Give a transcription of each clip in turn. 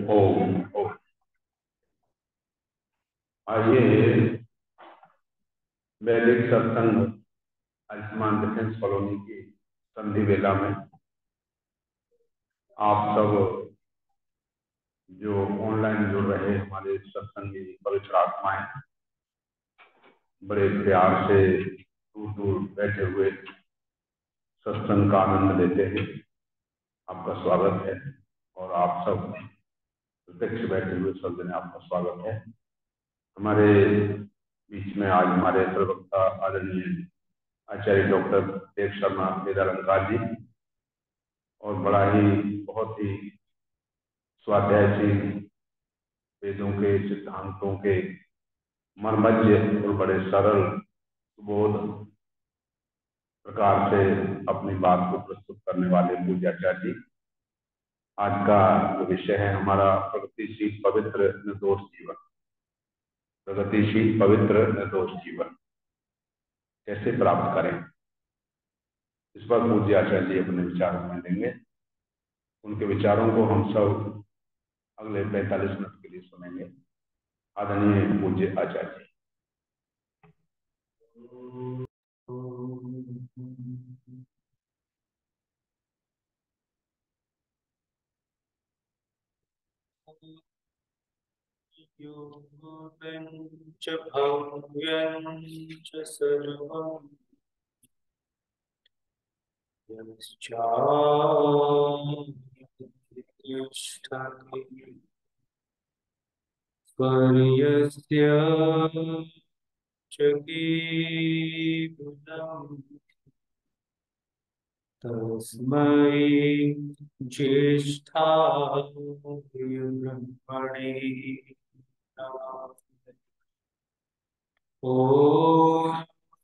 ओम ओम। आइए वैदिक सत्संग आयुष्मान डिफेंस कॉलोनी की संधि वेला में आप सब जो ऑनलाइन जुड़ रहे हमारे सत्संगी पवित्र आत्माएं बड़े प्यार से दूर दूर बैठे हुए सत्संग का आनंद लेते हैं। आपका स्वागत है। और आप सब प्रत्यक्ष बैठे हुए सब जने आपका स्वागत है। हमारे बीच में आज हमारे प्रवक्ता आदरणीय आचार्य डॉक्टर देव शर्मा वेदालंकार जी और बड़ा ही बहुत ही स्वाध्यायशील वेदों के सिद्धांतों के मर्मज्ञ और बड़े सरल सुबोध प्रकार से अपनी बात को प्रस्तुत करने वाले पूज्याचार्य जी। आज का जो विषय है हमारा प्रगतिशील पवित्र निर्दोष जीवन। प्रगतिशील पवित्र निर्दोष जीवन कैसे प्राप्त करें, इस पर पूज्याचार्य जी अपने विचार में देंगे। उनके विचारों को हम सब अगले 45 मिनट के लिए सुनेंगे। आदरणीय पूज्य आचार्य जी। योगं च भव्यं च सर्वं यश्चाप्युत्तिष्ठति स्वर्यस्य च केवलं तस्मै ज्येष्ठाय ब्रह्मणे नमः। ॐ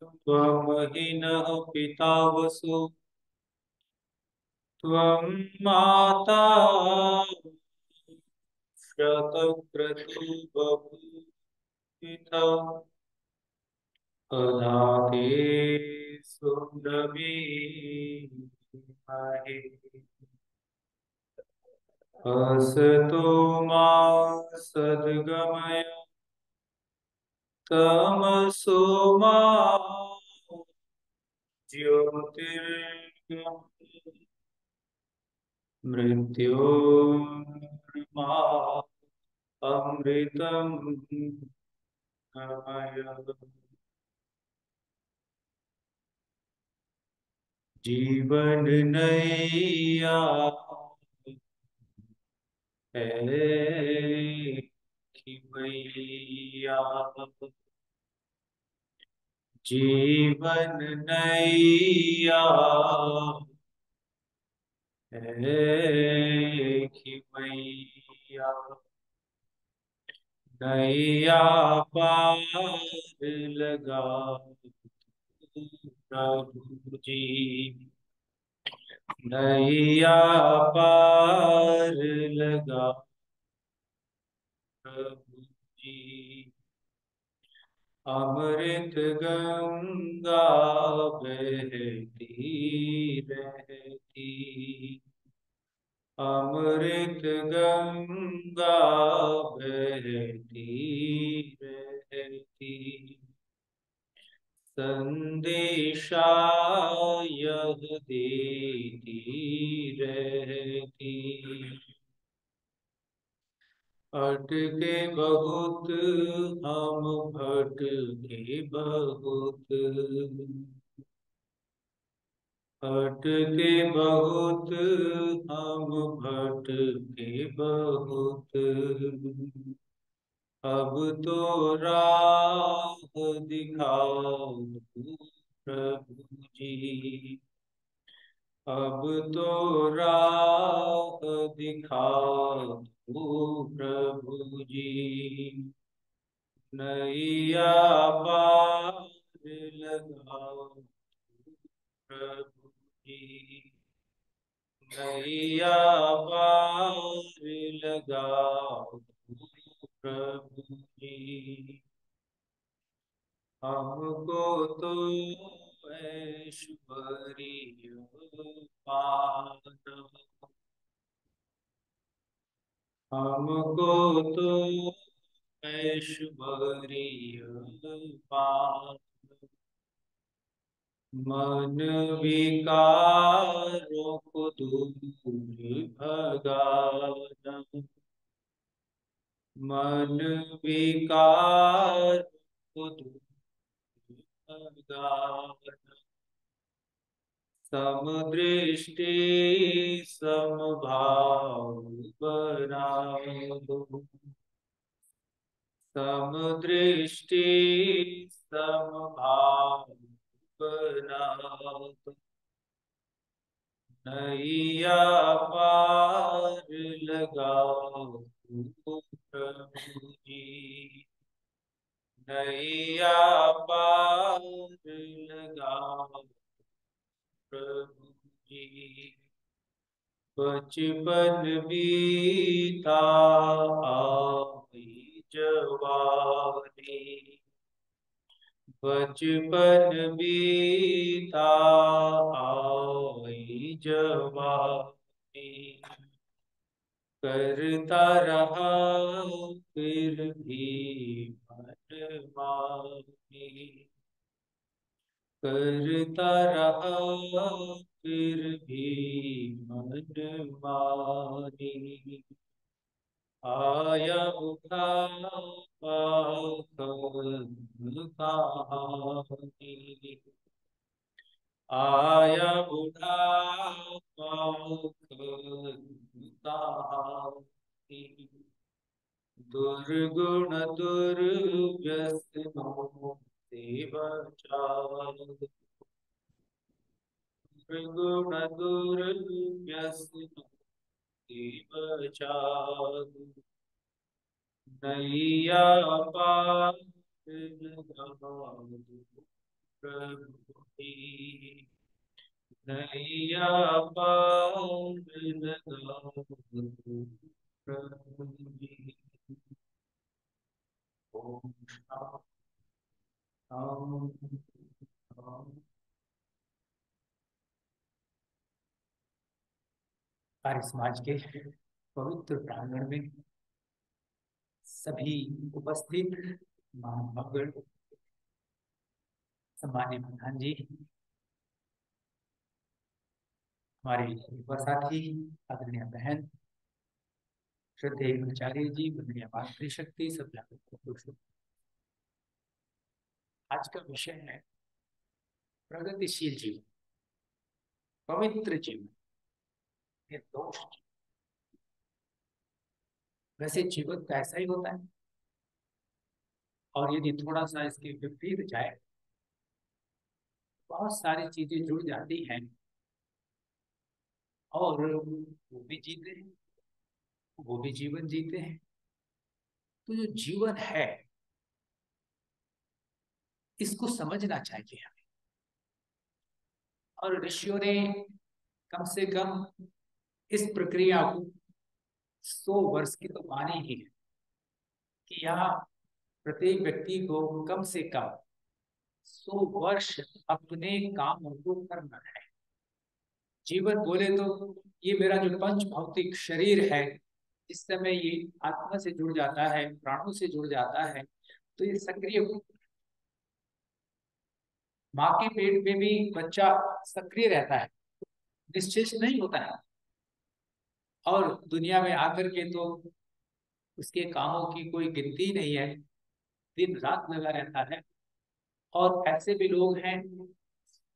त्वमहिनः पिता वसु त्वं माता शतक्रतुर्बहुपिता अधाते सुरभिमहि असतो मा सद्गमय तमसो मा ज्योतिर्गमय मृत्योर्मा अमृतं गमय। जीवन नैया है कि मैया, जीवन नैया है कि मैया, नैया पार लगा प्रभु जी, नैया पार लगा प्रभु जी। अमृत गंगा बहती रहती, अमृत गंगा बहती रहती, संदेशा यह देती रहती। अटके बहुत हम भटके बहुत, अटके बहुत हम भटके बहुत, अब तो राह दिखाओ प्रभु जी, अब तो राह दिखाओ प्रभु जी, नैया पार लगाओ प्रभु जी, नैया पार लगाओ प्रभु जी। हमको तो ऐश्वर्य पाना, हमको तो ऐश्वर्य पान, मन विकारों को दूर भगाना, मन विकार को दूर भगाना, समदृष्टि समभाव बना दो, समदृष्टि समभाव बना दो, नैया पार लगाओ प्रभु जी, नैया पार लगाओ प्रभु जी। बचपन बीता आई जवानी, बचपन बीता आई जवानी, करता रहा फिर भी मनमानी, करता रहा फिर भी मनमानी, आया उठा कहानी, आया बुढ़ा कहानी, दुर्गुण दुर्व्यसनों से बचाओ, दुर्गुण दुर्व्यसनों से बचाओ, नैया पार लगाओ प्रभु जी, नैया पार लगाओ प्रभु जी। ओम शांति शांति। आर्य समाज के पवित्र प्रांगण में सभी उपस्थित महाभगण, सम्मानित प्रधान जी, हमारे युवा साथी, आदरणीय बहन, श्रद्धेय आचार्य जी, वंदनीय मातृशक्ति, सभी को आज का विषय है प्रगतिशील जीवन, पवित्र जीवन, निर्दोष जीवन। वैसे जीवन तो ऐसा ही होता है, और यदि थोड़ा सा इसके विपरीत जाए, बहुत सारी चीजें जुड़ जाती हैं और वो भी जीते हैं, वो भी जीवन जीते हैं। तो जो जीवन है इसको समझना चाहिए हमें, और ऋषियों ने कम से कम इस प्रक्रिया को 100 वर्ष की तो मानी ही है कि यहाँ प्रत्येक व्यक्ति को कम से कम 100 वर्ष अपने कामों को करना है। जीवन बोले तो ये मेरा जो पंच भौतिक शरीर है, इस समय ये आत्मा से जुड़ जाता है, प्राणों से जुड़ जाता है, तो ये सक्रिय, माँ के पेट में भी बच्चा सक्रिय रहता है, निश्चेष्ट नहीं होता है, और दुनिया में आकर के तो उसके कामों की कोई गिनती नहीं है, दिन रात लगा रहता है। और ऐसे भी लोग हैं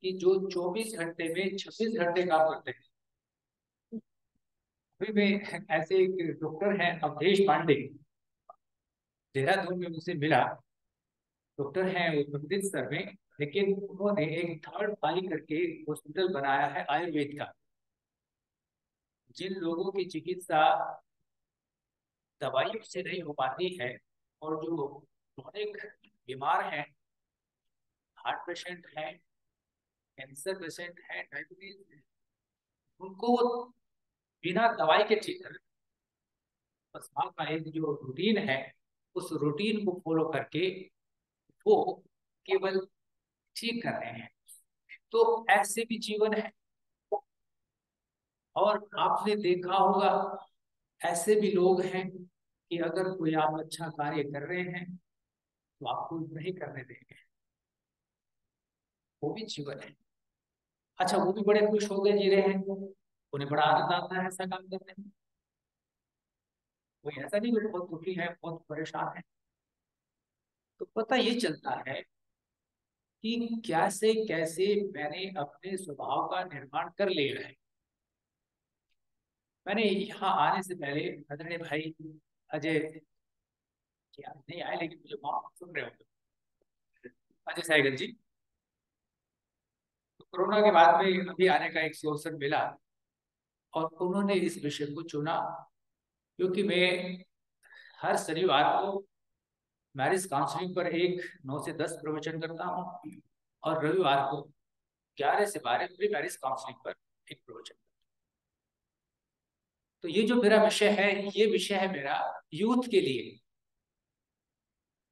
कि जो 24 घंटे में 26 घंटे काम करते हैं। अभी में ऐसे एक डॉक्टर हैं अवधेश पांडे, देहरादून में मुझसे मिला। डॉक्टर हैं वो अमृतसर में, लेकिन उन्होंने एक थर्ड आई करके हॉस्पिटल बनाया है आयुर्वेद का। जिन लोगों की चिकित्सा दवाइयों से नहीं हो पाती है, और जो क्रोनिक बीमार हैं, हार्ट पेशेंट हैं, कैंसर पेशेंट हैं, डायबिटीज है, उनको बिना दवाई के ठीक कर, बस आपका एक जो रूटीन है उस रूटीन को फॉलो करके वो केवल ठीक कर रहे हैं। तो ऐसे भी जीवन है। और आपने देखा होगा ऐसे भी लोग हैं कि अगर कोई आप अच्छा कार्य कर रहे हैं तो आपको नहीं करने देंगे, वो भी जीवन है। अच्छा, वो भी बड़े खुश हो गए जी रहे हैं, उन्हें बड़ा आनंद आता है ऐसा काम करने में। कोई ऐसा नहीं कि बहुत दुखी है, बहुत परेशान है। तो पता ये चलता है कि कैसे कैसे मैंने अपने स्वभाव का निर्माण कर लिया है। मैंने यहाँ आने से पहले आदरणीय भाई अजय, क्या नहीं आए लेकिन मुझे वहां सुन रहे होंगे, अजय सहगल जी, तो कोरोना के बाद में अभी आने का एक अवसर मिला और उन्होंने इस विषय को चुना, क्योंकि मैं हर शनिवार को मैरिज काउंसलिंग पर एक 9 से 10 प्रवचन करता हूँ और रविवार को 11 से 12 प्री मैरिज काउंसलिंग पर एक प्रवचन। तो ये जो मेरा विषय है, ये विषय है मेरा यूथ के लिए।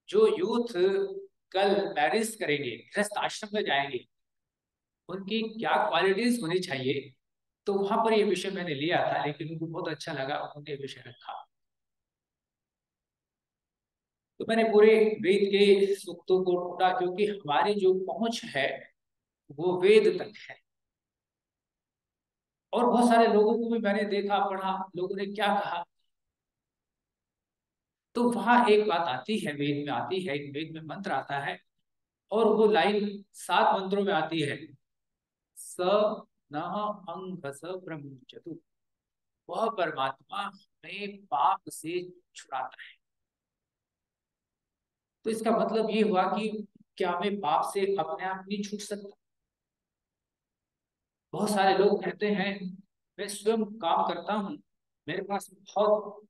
जो यूथ कल मैरिज करेंगे, गृहस्थ आश्रम में जाएंगे, उनकी क्या क्वालिटीज होनी चाहिए, तो वहां पर ये विषय मैंने लिया था, लेकिन उनको बहुत अच्छा लगा, उन्होंने ये विषय रखा। तो मैंने पूरे वेद के सूक्तों को ढूंढा, क्योंकि हमारी जो पहुंच है वो वेद तक है। और बहुत सारे लोगों को भी मैंने देखा, पढ़ा, लोगों ने क्या कहा। तो वहां एक बात आती है, वेद में आती है, एक वेद में मंत्र आता है, और वो लाइन 7 मंत्रों में आती है। स न अंगस ब्रह्मचतु, वह परमात्मा हमें पाप से छुड़ाता है। तो इसका मतलब ये हुआ कि क्या हमें पाप से अपने आप नहीं छूट सकता? बहुत सारे लोग कहते हैं मैं स्वयं काम करता हूँ, मेरे पास बहुत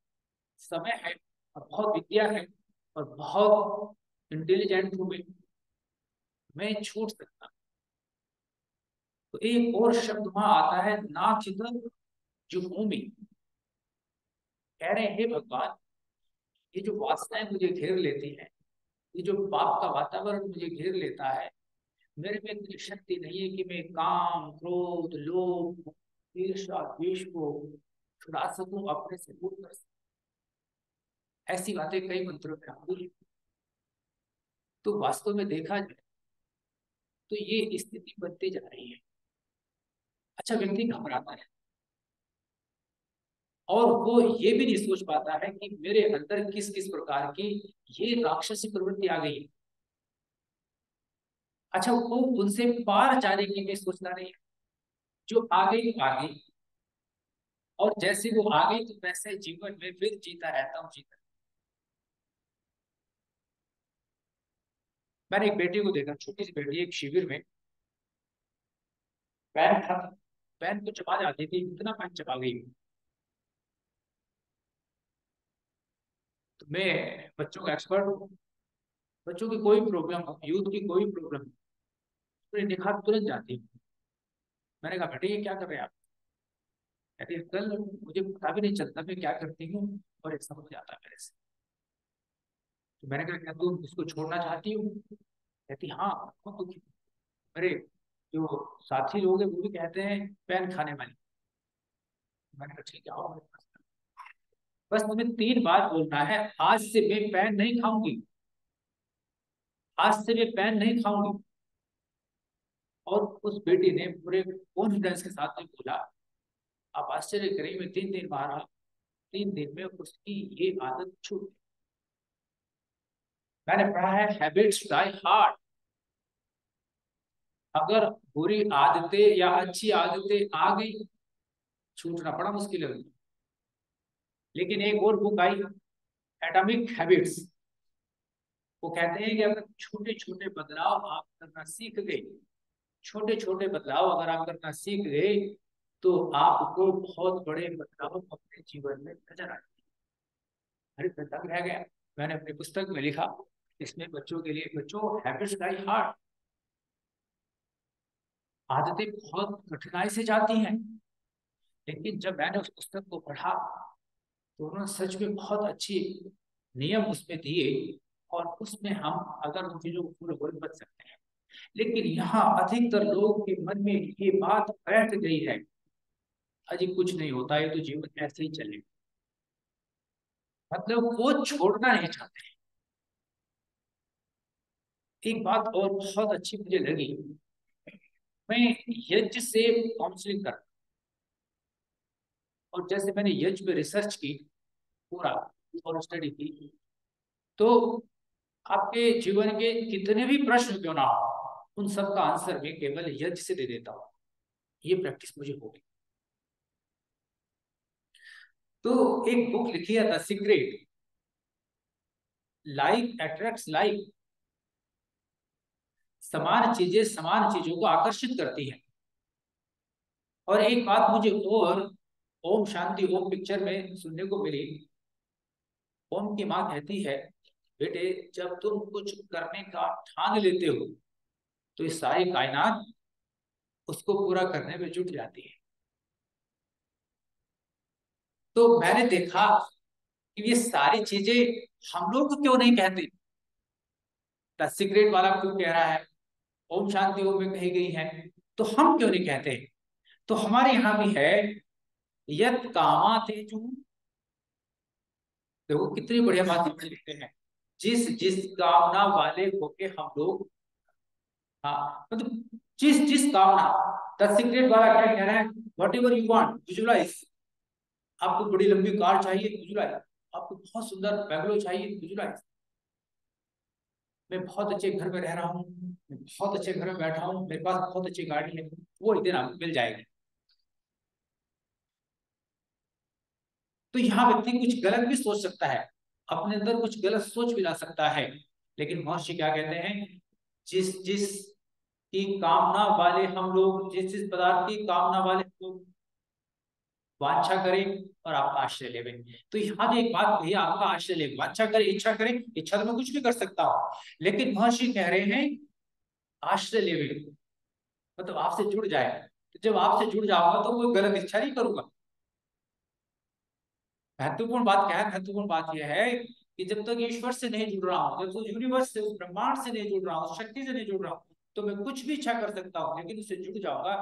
समय है और बहुत विद्या है और बहुत इंटेलिजेंट हूँ, मैं छूट सकता। तो एक और शब्द वहां आता है नाचित जुहूमी। कह रहे हैं हे भगवान, ये जो वासनाएं मुझे घेर लेती हैं, ये जो पाप का वातावरण मुझे घेर लेता है, मेरे में इतनी शक्ति नहीं है कि मैं काम, क्रोध, लोभ, ईर्ष्या, द्वेष को छुड़ा सकूं, अपने से दूर कर सकूं। ऐसी बातें कई मंत्रों में आती है। तो वास्तव में देखा जाए तो ये स्थिति बनती जा रही है। अच्छा, व्यक्ति घबराता है और वो ये भी नहीं सोच पाता है कि मेरे अंदर किस किस प्रकार की ये राक्षसी प्रवृत्ति आ गई है। अच्छा, वो उनसे पार जाने की भी सोचना नहीं है। जो आ गई आ गई, और जैसे वो आ गई तो वैसे जीवन में फिर जीता रहता हूँ, जीता। मैंने एक बेटी को देखा, छोटी सी बेटी, एक शिविर में पैन था, पैन को चबा जाती थी, इतना पैन चबा गई। तो मैं बच्चों का एक्सपर्ट हूँ, बच्चों की कोई प्रॉब्लम हो, यूथ की कोई प्रॉब्लम हो, तो दिखा तुरंत जाती है। मैंने कहा बेटे ये क्या कर रहे हैं आप? कहती है कल मुझे पता भी नहीं चलता मैं क्या करती हूँ और एक समझ जाता है मेरे से। तो मैंने कहा क्या तुम इसको छोड़ना चाहती हो? कहती हाँ, बहुत दुखी। अरे, जो साथी लोग हैं वो भी कहते हैं पैन खाने वाली। मैंने कहा ठीक है, आओ मेरे पास। बस तुम्हें 3 बार बोलना है, आज से मैं पैन नहीं खाऊंगी, आज से मैं पैन नहीं खाऊंगी। और उस बेटी ने पूरे कॉन्फिडेंस के साथ में बोला। आप आश्चर्य करेंगे, 3 दिन बाहर, 3 दिन में उसकी ये आदत छूट गई। मैंने पढ़ा है हैबिट्स डाई हार्ड। अगर बुरी आदतें या अच्छी आदतें आ गई, छूटना बड़ा मुश्किल है। लेकिन एक और बुक आई, एटॉमिक हैबिट्स। वो कहते हैं कि अगर छोटे छोटे बदलाव आप करना सीख गए, छोटे छोटे बदलाव अगर आप करना सीख गए, तो आपको बहुत बड़े बदलाव अपने जीवन में नजर आएंगे। अरे मैं तक रह गया। मैंने अपनी पुस्तक में लिखा, इसमें बच्चों के लिए, बच्चों हैबिट्स डाई हार्ड। आदतें बहुत कठिनाई से जाती हैं, लेकिन जब मैंने उस पुस्तक को पढ़ा तो उन्होंने सच में बहुत अच्छी नियम उसमें दिए, और उसमें हम अगर उन चीजों को पूरे हो बच सकते हैं। लेकिन यहाँ अधिकतर लोगों के मन में ये बात बैठ गई है, अजी कुछ नहीं होता है, तो जीवन ऐसे ही चलेगा। मतलब वो छोड़ना नहीं चाहते। एक बात और बहुत अच्छी मुझे लगी, मैं यज्ञ से काउंसलिंग कर, और जैसे मैंने यज्ञ पे रिसर्च की पूरा और स्टडी की, तो आपके जीवन के कितने भी प्रश्न क्यों ना हो, उन सब का आंसर मैं केवल यज्ञ से दे देता हूँ। ये प्रैक्टिस मुझे हो गई। तो एक बुक लिखी है the secret, like attracts like. समान चीजें समान चीजों को आकर्षित करती हैं। और एक बात मुझे और ओम शांति ओम पिक्चर में सुनने को मिली। ओम की माँ कहती है, बेटे जब तुम कुछ करने का ठान लेते हो तो ये सारी कायनात उसको पूरा करने में जुट जाती है। तो मैंने देखा कि ये सारी चीजें हम लोग क्यों नहीं कहते। द सीक्रेट वाला क्यों कह रहा है, ओम शांति ओम में कही गई है, तो हम क्यों नहीं कहते। तो हमारे यहाँ भी है, यत कामा तेजु। देखो कितनी बढ़िया बात हम लिखते हैं, जिस जिस कामना वाले होके हम लोग, हाँ मतलब जिस जिस कामना। द सीक्रेट वाला क्या कह रहा है, whatever you want visualise. आपको बड़ी लंबी कार चाहिए, विजुलाइज। आपको बहुत सुंदर बंगलो चाहिए, विजुलाइज। मैं बहुत अच्छे घर में रह रहा हूँ, मैं बहुत अच्छे घर में बैठा हूँ, मेरे पास बहुत अच्छी गाड़ी है, वो एक दिन आपको मिल जाएगी। तो यहाँ व्यक्ति कुछ गलत भी सोच सकता है, अपने अंदर कुछ गलत सोच भी ला सकता है, लेकिन महर्षि क्या कहते हैं, जिस जिस की कामना वाले हम लोग, जिस जिस पदार्थ की कामना वाले हम लोग वांछा करें और आपका आश्रय ले। तो यहाँ भी एक बात भैया, आपका आश्रय ले, वांछा करे इच्छा करे, इच्छा तो मैं कुछ भी कर सकता हूँ, लेकिन महर्षि कह रहे हैं आश्रय ले, मतलब आपसे जुड़ जाए। तो जब आपसे जुड़ जाऊंगा तो कोई गलत इच्छा नहीं करूंगा। महत्वपूर्ण बात क्या है, महत्वपूर्ण बात यह है कि जब तक ईश्वर से नहीं जुड़ रहा हूँ, जब तक यूनिवर्स से, उस ब्रह्मांड से नहीं जुड़ रहा हूँ, शक्ति से नहीं जुड़ रहा हूँ, तो मैं कुछ भी इच्छा कर सकता हूँ, लेकिन उससे जुड़ जाऊंगा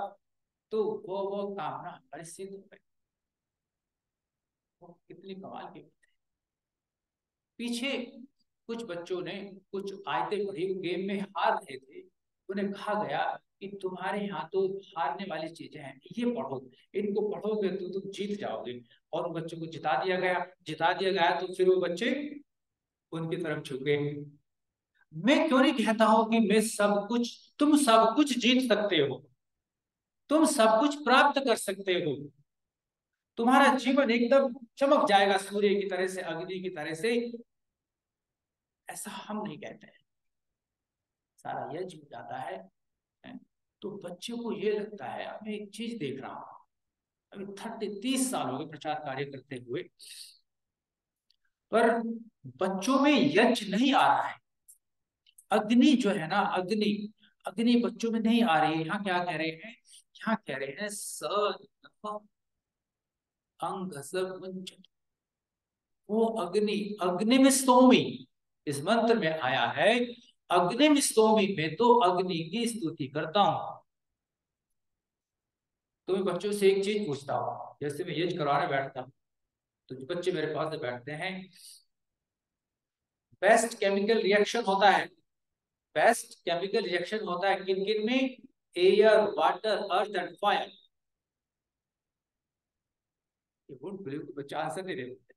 तो वो कामना हमारी सिद्ध हो गई। वो कितनी कमाल की। पीछे कुछ बच्चों ने कुछ आयतें पढ़ी, गेम में हार रहे थे, उन्हें कहा गया कि तुम्हारे यहाँ तो हारने वाली चीजें हैं, ये पढ़ो, इनको पढ़ोगे तो तुम जीत जाओगे। और उन बच्चों को जिता दिया गया। जिता दिया गया तो फिर वो बच्चे उनकी तरफ झुके। मैं क्यों नहीं कहता हूं कि मैं सब कुछ, तुम सब कुछ जीत सकते हो, तुम सब कुछ प्राप्त कर सकते हो, तुम्हारा जीवन एकदम चमक जाएगा सूर्य की तरह से, अग्नि की तरह से। ऐसा हम नहीं कहते हैं, सारा यज्ञ हो जाता है। तो बच्चे को ये लगता है, अब मैं एक चीज देख रहा हूं, अभी 30 साल हो गए प्रचार कार्य करते हुए, पर बच्चों में यज्ञ नहीं आ रहा है। अग्नि जो है ना, अग्नि, अग्नि बच्चों में नहीं आ रही है। यहाँ क्या कह रहे हैं, यहाँ कह रहे हैं स अंग सब वो अग्नि, अग्नि में स्तोमी, इस मंत्र में आया है, अग्नि में स्तोमी, में तो अग्नि की स्तुति करता हूं। तो मैं बच्चों से एक चीज पूछता हूँ, जैसे मैं यज्ञ करवाने बैठता हूँ, तो जो बच्चे मेरे पास बैठते हैं, बेस्ट केमिकल रिएक्शन होता है, बेस्ट केमिकल रिएक्शन होता है किन किन में, air water earth and fire. ये वुड बिलीव कि बच्चे आंसर नहीं दे पाते,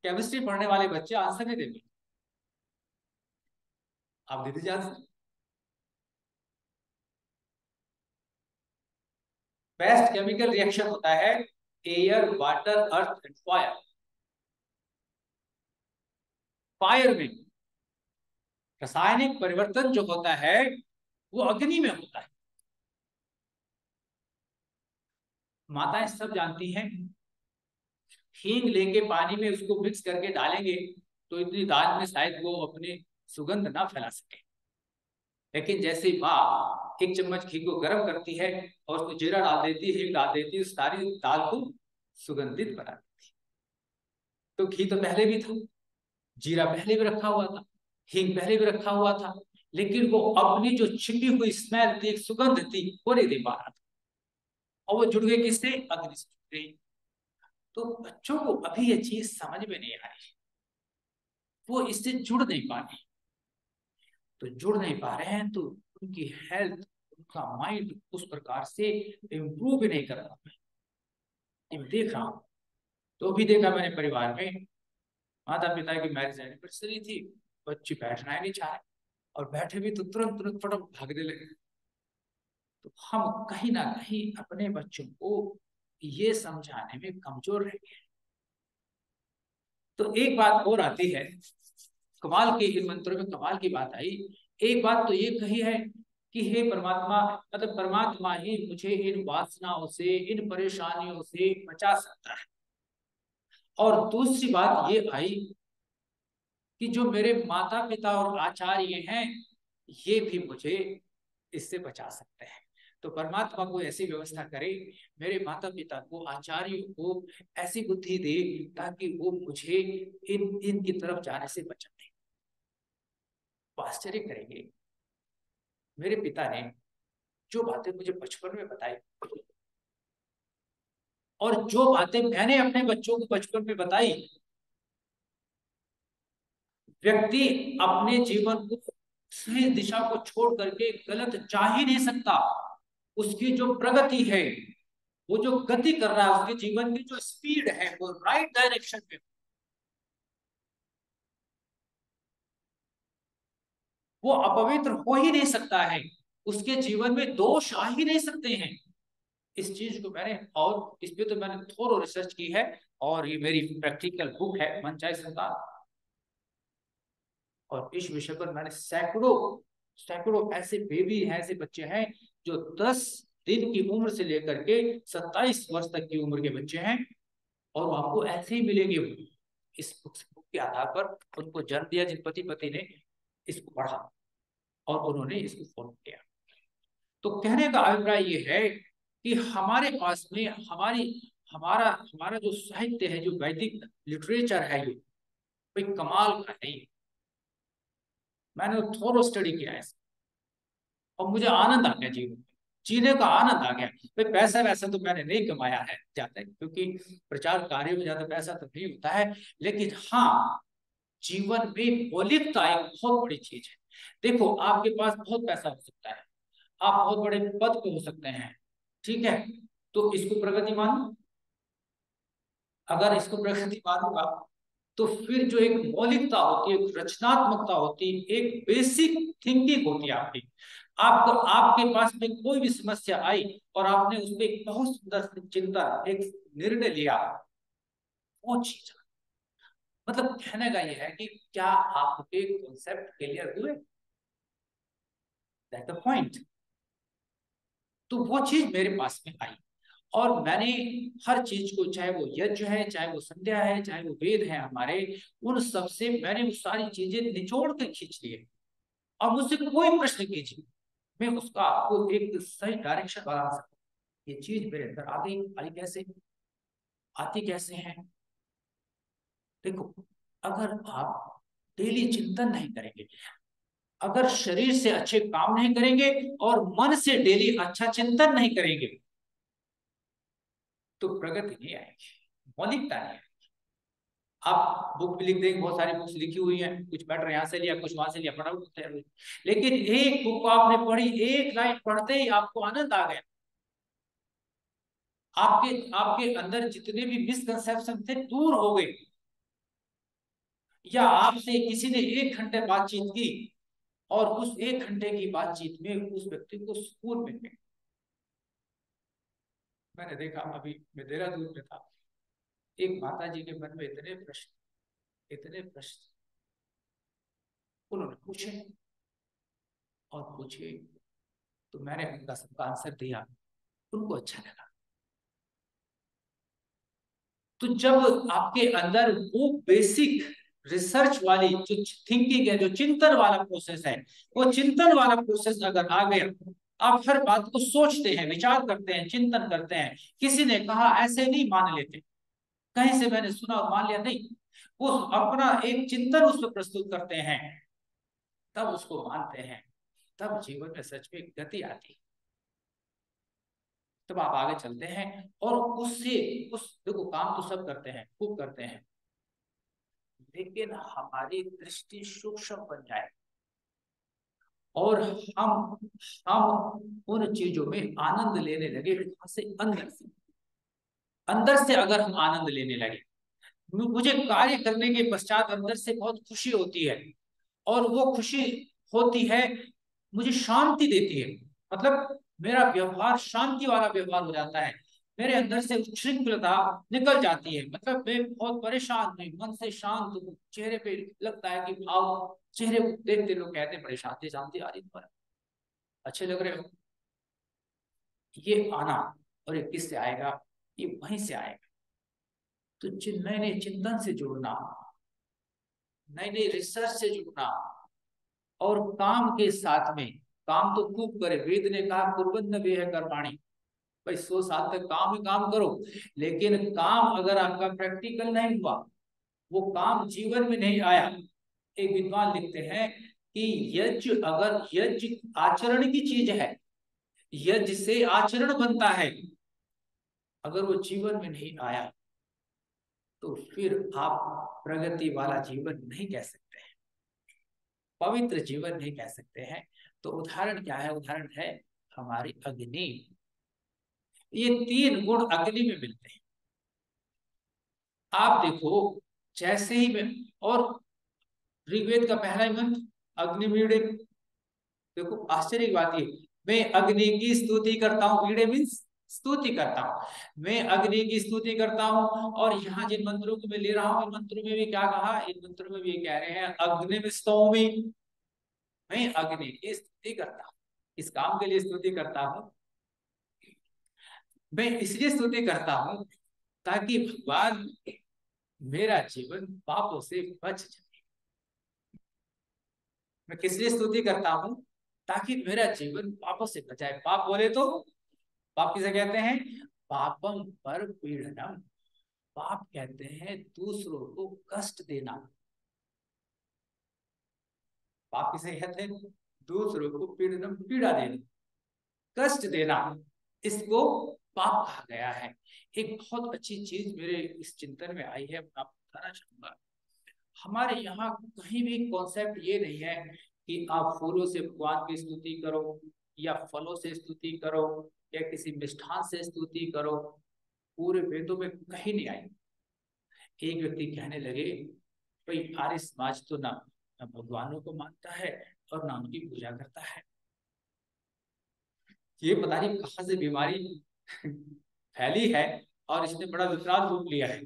केमिस्ट्री पढ़ने वाले बच्चे आंसर नहीं देंगे। आप दे दीजिए आंसर। बेस्ट केमिकल रिएक्शन होता है air water earth and fire. Fire में रासायनिक परिवर्तन जो होता है वो अग्नि में होता है। माताएं सब जानती हैं, हींग लेके पानी में उसको मिक्स करके डालेंगे तो इतनी दाल में शायद वो अपनी सुगंध ना फैला सके, लेकिन जैसे माँ एक चम्मच घी को गर्म करती है और उसमें जीरा डाल देती है, हींग डाल देती है, उस सारी दाल को सुगंधित बना देती है। तो घी तो पहले भी था, जीरा पहले भी रखा हुआ था, हींग पहले भी रखा हुआ था, लेकिन वो अपनी जो छिपी हुई स्मेल थी, सुगंध थी, वो नहीं दे पा रहा था। और वो जुड़ गई किससे, अग्नि से जुड़ गई। तो बच्चों को अभी ये चीज समझ में नहीं आ रही, वो इससे जुड़ नहीं पा रहे। तो जुड़ नहीं पा रहे हैं तो उनकी हेल्थ, उनका माइंड उस प्रकार से इम्प्रूव भी नहीं कर रहा। मैं देख रहा हूँ, तो भी देखा मैंने परिवार में, माता पिता की मैरिज एनिवर्सरी थी, बच्चे बैठना ही नहीं चाह रहे, और बैठे भी तो तुरंत तुरंत फटाफट भागने लगे। तो हम कहीं ना कहीं अपने बच्चों को ये समझाने में कमजोर रह गए। तो एक बात और आती है, कमाल की, इन मंत्रों में कमाल की बात आई। एक बात तो ये कही है कि हे परमात्मा, मतलब परमात्मा ही मुझे इन वासनाओं से, इन परेशानियों से बचा सकता है। और दूसरी बात ये आई कि जो मेरे माता पिता और आचार्य हैं, ये भी मुझे इससे बचा सकते हैं। तो परमात्मा को ऐसी व्यवस्था करे, मेरे माता पिता को, आचार्यों को ऐसी बुद्धि दे ताकि वो मुझे इनकी तरफ जाने से बचा दे। तो आश्चर्य करेंगे, मेरे पिता ने जो बातें मुझे बचपन में बताई, और जो बातें मैंने अपने बच्चों को बचपन में बताई, व्यक्ति अपने जीवन को सही दिशा को छोड़ करके गलत जा ही नहीं सकता। उसकी जो प्रगति है, वो जो गति कर रहा है, उसके जीवन की जो स्पीड है, वो राइट डायरेक्शन में, वो अपवित्र हो ही नहीं सकता है। उसके जीवन में दोष आ ही नहीं सकते हैं। इस चीज को मैंने, और इस पे तो मैंने थोड़ा रिसर्च की है, और ये मेरी प्रैक्टिकल बुक है मन चाहे संतान। और इस विषय पर मैंने सैकड़ों सैकड़ों ऐसे बेबी हैं, ऐसे बच्चे हैं जो 10 दिन की उम्र से लेकर के 27 वर्ष तक की उम्र के बच्चे हैं, और वो आपको ऐसे ही मिलेंगे। इस बुक के आधार पर उनको जन्म दिया जिन पति पति ने इसको पढ़ा, और उन्होंने इसको फॉलो किया। तो कहने का अभिप्राय ये है कि हमारे पास में हमारा हमारा जो साहित्य है, जो वैदिक लिटरेचर है, ये कोई कमाल का नहीं। मैंने थोड़ा स्टडी किया है, और मुझे आनंद आ गया, जीवन में जीने का आनंद आ गया। भाई पैसा वैसा तो मैंने नहीं कमाया है ज्यादा, क्योंकि प्रचार कार्य में ज्यादा पैसा तो नहीं होता है, लेकिन हाँ, जीवन में मौलिकता एक बहुत बड़ी चीज है। देखो, आपके पास बहुत पैसा हो सकता है, आप बहुत बड़े पद पे हो सकते हैं, ठीक है, तो इसको प्रगति मानो। अगर इसको प्रगति मानूंगा, तो फिर जो एक मौलिकता होती है, एक रचनात्मकता होती है, एक बेसिक थिंकिंग होती है आपकी, आपको, आपके पास में कोई भी समस्या आई और आपने उसमें एक बहुत सुंदर चिंतन, एक निर्णय लिया, वो चीज, मतलब कहने का यह है कि क्या आपके कॉन्सेप्ट क्लियर हुए, दैट द पॉइंट। तो वो चीज मेरे पास में आई, और मैंने हर चीज को, चाहे वो यज्ञ है, चाहे वो संध्या है, चाहे वो वेद है हमारे, उन सब से मैंने वो सारी चीजें निचोड़ के खींच लिए। और मुझसे कोई प्रश्न कीजिए, मैं उसका आपको एक सही डायरेक्शन बता सकता हूँ। ये चीज मेरे अंदर आ गई, आई कैसे, आती कैसे है। देखो, अगर आप डेली चिंतन नहीं करेंगे, अगर शरीर से अच्छे काम नहीं करेंगे, और मन से डेली अच्छा चिंतन नहीं करेंगे, तो प्रगति नहीं आएगी, मौलिकता नहीं आएगी। आप बुक भी लिख देंगे, बहुत सारी बुक्स लिखी हुई हैं, कुछ मैटर यहाँ से लिया, कुछ वहां से लिया, पढ़ा होता है, लेकिन एक बुक को आपने पढ़ी, एक लाइन पढ़ते ही आपको आनंद आ गया, आपके आपके अंदर जितने भी मिसकंसेप्शन थे दूर हो गए। या आपसे किसी ने 1 घंटे बातचीत की, और उस 1 घंटे की बातचीत में उस व्यक्ति को सुकून मिल गया। मैंने देखा, अभी मैं देहरादून में था, एक माता जी के मन में इतने प्रश्न, इतने प्रश्न उन्होंने पूछे, और पूछे, तो मैंने उनका सबका आंसर दिया, उनको अच्छा लगा। तो जब आपके अंदर वो बेसिक रिसर्च वाली जो थिंकिंग है, जो चिंतन वाला प्रोसेस है, वो चिंतन वाला प्रोसेस अगर आ गया, आप हर बात को सोचते हैं, विचार करते हैं, चिंतन करते हैं। किसी ने कहा ऐसे नहीं मान लेते, कहीं से मैंने सुना और मान लिया नहीं, वो अपना एक चिंतन उस पर प्रस्तुत करते हैं, तब उसको मानते हैं, तब जीवन में सच में गति आती है। तब आप आगे चलते हैं और उससे उस देखो काम तो सब करते हैं, खूब करते हैं, लेकिन हमारी दृष्टि सूक्ष्म बन जाए और हम उन चीजों में आनंद लेने लगे, वहां से अंदर से अगर हम आनंद लेने लगे, मुझे कार्य करने के पश्चात अंदर से बहुत खुशी होती है, और वो खुशी होती है मुझे शांति देती है, मतलब मेरा व्यवहार शांति वाला व्यवहार हो जाता है, मेरे अंदर से उच्छृंखलता निकल जाती है, मतलब मैं बहुत परेशान हूँ, मन से शांत हूँ, चेहरे पे लगता है कि भाव, चेहरे को देखते लोग कहते हैं बड़े शांति शांति आ रही तुम्हारा, अच्छे लग रहे हो। ये आना, और ये किससे आएगा? ये वहीं से आएगा। तो नए नए चिंतन से जुड़ना, नई नई रिसर्च से जुड़ना, और काम के साथ में, काम तो खूब करे, वेद ने कहा कुर्बन वे है कर्माणी, भाई 100 साल तक काम ही काम करो, लेकिन काम अगर आपका प्रैक्टिकल नहीं हुआ, वो काम जीवन में नहीं आया। एक विद्वान लिखते हैं कि यज्ञ, अगर यज्ञ आचरण की चीज है, यज्ञ से आचरण बनता है, अगर वो जीवन में नहीं आया तो फिर आप प्रगति वाला जीवन नहीं कह सकते हैं, पवित्र जीवन नहीं कह सकते हैं। तो उदाहरण क्या है? उदाहरण है हमारी अग्नि। ये 3 गुण अग्नि में मिलते हैं। आप देखो, जैसे ही मैं, और ऋग्वेद का पहला ही मंत्र अग्निमीड़े, देखो आश्चर्य की बात है, मैं अग्नि की स्तुति करता हूँ, ईड़े मीन्स स्तुति करता हूँ, मैं अग्नि की स्तुति करता हूँ। और यहाँ जिन मंत्रों को मैं ले रहा हूँ, इन मंत्रों में भी क्या कहा? इन मंत्रों में भी ये कह रहे हैं अग्नि में स्तौमी, मैं अग्नि की स्तुति करता हूँ। इस काम के लिए स्तुति करता हूँ, मैं इसलिए स्तुति करता हूँ ताकि भगवान मेरा जीवन पापों से बच जाए। मैं किस लिए स्तुति करता हूँ? ताकि मेरा जीवन पापों से बचाए। पाप बोले तो पाप किसे कहते हैं? पापम पर पीड़नम। पाप कहते हैं दूसरों को कष्ट देना। पाप किसे कहते हैं? दूसरों को पीड़नम, पीड़ा देना, कष्ट देना, इसको पाप कहा गया है। एक बहुत अच्छी चीज मेरे इस चिंतन में आई है, मैं आपको बताना चाहूंगा। हमारे यहाँ कहीं भी कॉन्सेप्ट ये नहीं है कि आप फूलों से भगवान की स्तुति करो, या फलों से स्तुति करो, या किसी मिष्ठान से स्तुति करो। पूरे वेदों में कहीं नहीं आई। एक व्यक्ति कहने लगे, भाई आर्य समाज तो ना भगवानों को मानता है और ना उनकी पूजा करता है, ये पता नहीं कहाँ से बीमारी फैली है और इसने बड़ा विकराल रूप लिया है।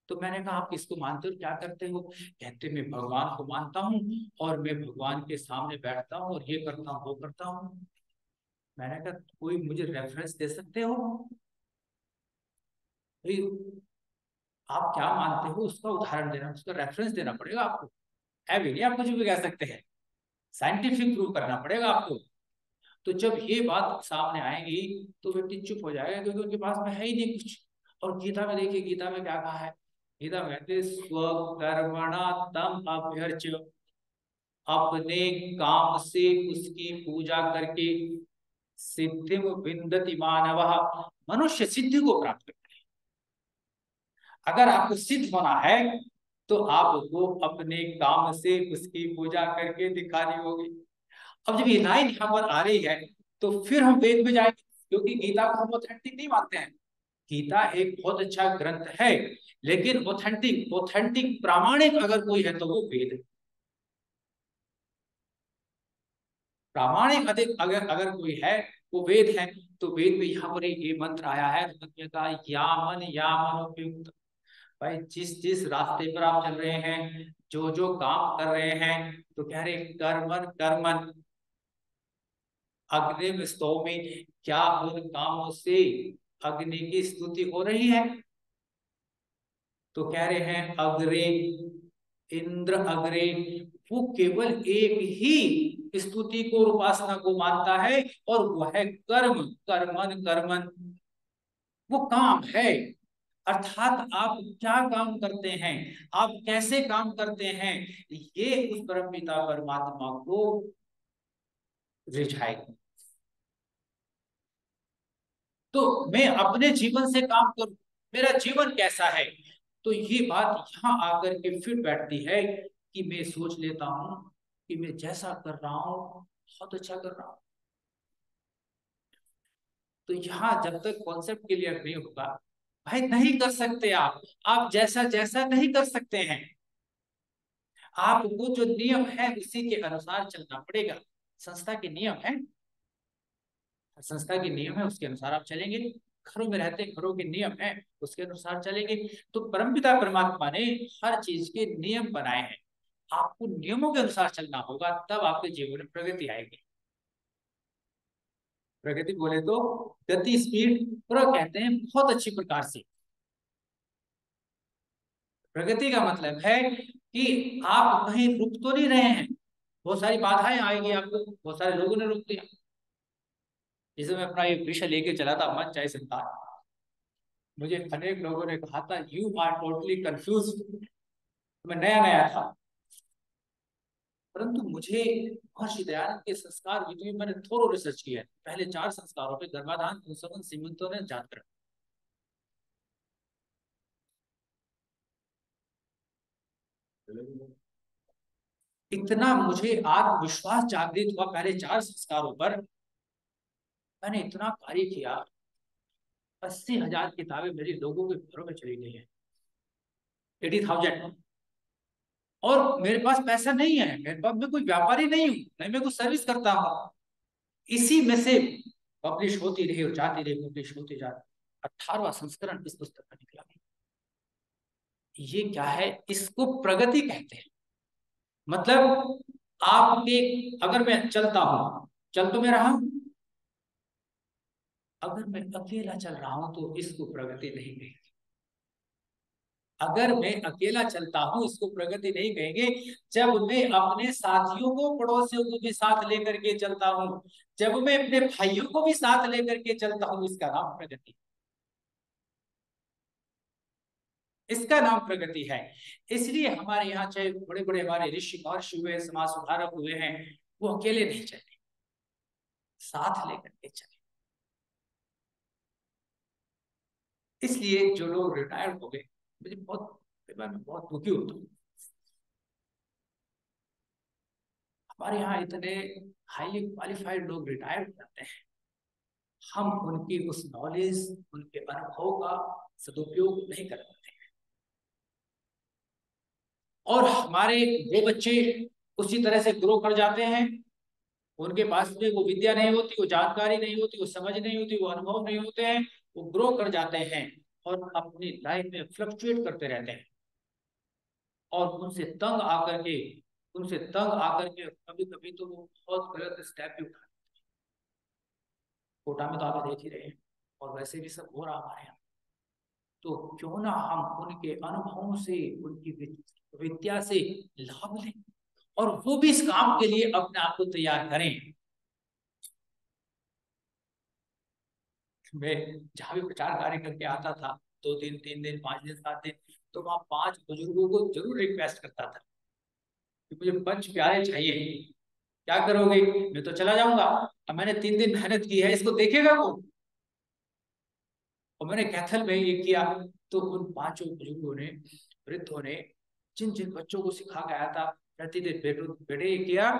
तो मैंने कहा आप किसको मानते हो, क्या करते हो? कहते मैं भगवान को मानता हूँ, और मैं भगवान के सामने बैठता हूँ और ये करता हूँ वो करता हूँ। मैंने कहा कोई मुझे रेफरेंस दे सकते हो भाई? आप क्या मानते हो उसका उदाहरण देना, उसका रेफरेंस देना पड़ेगा आपको। है भी नहीं, आप कुछ भी कह सकते हैं, साइंटिफिक प्रूव करना पड़ेगा आपको। तो जब ये बात सामने आएगी तो व्यक्ति चुप हो जाएगा, क्योंकि उनके पास में है ही नहीं कुछ। और गीता में देखिए, गीता में क्या कहा है? गीता में कहते स्वकर्मणा तम अभ्यर्च, अपने काम से उसकी पूजा करके सिद्धि विन्दति मानव, मनुष्य सिद्धि को प्राप्त करता है। अगर आपको सिद्ध होना है तो आपको अपने काम से उसकी पूजा करके दिखानी होगी। अब जब ये लाइन यहाँ पर आ रही है तो फिर हम वेद में जाएंगे, क्योंकि गीता को हम ऑथेंटिक नहीं मानते हैं। गीता एक बहुत अच्छा ग्रंथ है, लेकिन ऑथेंटिक ऑथेंटिक प्रामाणिक अगर कोई है तो वो वेद है। प्रामाणिक अधिक अगर अगर कोई है वो वेद है। तो वेद में यहाँ पर ये मंत्र आया है, कहा यामन यामन उपयुक्त। भाई जिस जिस रास्ते पर आप चल रहे हैं, जो जो काम कर रहे हैं, तो कह रहे कर्मन कर्मन अग्नि में स्तौमी, क्या उन कामों से अग्नि की स्तुति हो रही है? तो कह रहे हैं अग्रे, इंद्र अग्रे। वो केवल एक ही स्तुति को और उपासना को मानता है, और वो है कर्म, कर्मन कर्मन, वो काम है। अर्थात आप क्या काम करते हैं, आप कैसे काम करते हैं, ये उस परमपिता परमात्मा को रिझाएगा। तो मैं अपने जीवन से काम करूं, मेरा जीवन कैसा है। तो ये बात यहाँ आकर के फिट बैठती है कि मैं सोच लेता हूं कि मैं जैसा कर रहा हूं बहुत अच्छा कर रहा हूं। तो यहाँ जब तक कॉन्सेप्ट क्लियर नहीं होगा, भाई नहीं कर सकते आप जैसा जैसा नहीं कर सकते हैं। आपको जो नियम है उसी के अनुसार चलना पड़ेगा। संस्था के नियम है, संस्था के नियम है, उसके अनुसार आप चलेंगे। घरों में रहते घरों के नियम है, उसके अनुसार चलेंगे। तो परमपिता परमात्मा ने हर चीज के नियम बनाए हैं, आपको नियमों के अनुसार चलना होगा, तब आपके जीवन में प्रगति आएगी। प्रगति बोले तो गति, स्पीड पूरा कहते हैं बहुत अच्छी प्रकार से। प्रगति का मतलब है कि आप कहीं रुक तो नहीं रहे हैं। बहुत सारी बाधाएं आएंगी आपको, बहुत सारे लोगों ने रोक दिया। जैसे मैं अपना ये विषय लेके चला था, मन चाहे संतान, मुझे अनेक लोगों ने कहा था यू आर टोटली कंफ्यूज। मैं नया नया था, परंतु मुझे महर्षि दयानंद के संस्कार विधि में मैंने थोड़ा रिसर्च किया है। पहले 4 संस्कारों पे गर्भाधान, पुंसवन, सीमंतन, जातकर्म। इतना मुझे आत्मविश्वास जागृत हुआ पहले 4 संस्कारों पर। मैंने इतना कार्य किया, 80,000 किताबें मेरी लोगों के घरों में चली गई है, 80,000। और मेरे पास पैसा नहीं है, मेरे पास, मैं कोई व्यापारी नहीं हूं, नहीं मैं कुछ सर्विस करता हूं। इसी में से पब्लिश होती रही और जाती रही, पब्लिश होती जाती। 18वां संस्करण इस पुस्तक का निकला। ये क्या है, इसको प्रगति कहते हैं। मतलब आपके, अगर मैं चलता हूं, चल तो मैं रहा हूं, अगर मैं अकेला चल रहा हूं तो इसको प्रगति नहीं कहेंगे। अगर मैं अकेला चलता हूं इसको प्रगति नहीं कहेंगे। जब मैं अपने साथियों को, पड़ोसियों को भी साथ लेकर के चलता हूं, जब मैं अपने भाइयों को भी साथ लेकर के चलता हूं, इसका नाम प्रगति, इसका नाम प्रगति है। इसलिए हमारे यहाँ चाहे बड़े बड़े हमारे ऋषि महर्षि हुए, समाज सुधारक हुए हैं, वो अकेले नहीं चले, साथ लेकर के चले। इसलिए जो लोग रिटायर्ड हो गए, मुझे बहुत, मैं बहुत दुखी होता हूँ। हमारे यहाँ इतने हाईली क्वालिफाइड लोग रिटायर हो जाते हैं, हम उनकी उस नॉलेज, उनके अनुभव का सदुपयोग नहीं कर पाते। और हमारे वो बच्चे उसी तरह से ग्रो कर जाते हैं, उनके पास में वो विद्या नहीं होती, वो जानकारी नहीं होती, वो समझ नहीं होती, वो अनुभव नहीं होते हैं, वो ग्रो कर जाते हैं और अपनी लाइफ में फ्लक्चुएट करते रहते हैं। और उनसे तंग आकर के कभी कभी तो वो बहुत गलत स्टेप भी उठाते। कोटा में तो आप देख ही रहे हैं, और वैसे भी सब हो रहा हमारे यहाँ। तो क्यों ना हम उनके अनुभवों से, उनकी विद्या से लाभ लें, और वो भी इस काम के लिए अपने आप को तैयार करें। मैं जहां भी प्रचार कार्य करके आता था, 2 दिन, 3 दिन, 5 दिन, 7 दिन, तो वहां 5 बुजुर्गों को जरूर रिक्वेस्ट करता था कि मुझे 5 प्यारे चाहिए, क्या करोगे, मैं तो चला जाऊंगा, अब मैंने 3 दिन मेहनत की है, इसको देखेगा कौन। और मैंने कैथल में ये किया, तो उन 5 बुजुर्गों ने, वृद्धों ने, जिन जिन बच्चों को सिखा के आया था, प्रतिदिन बेटे ये किया,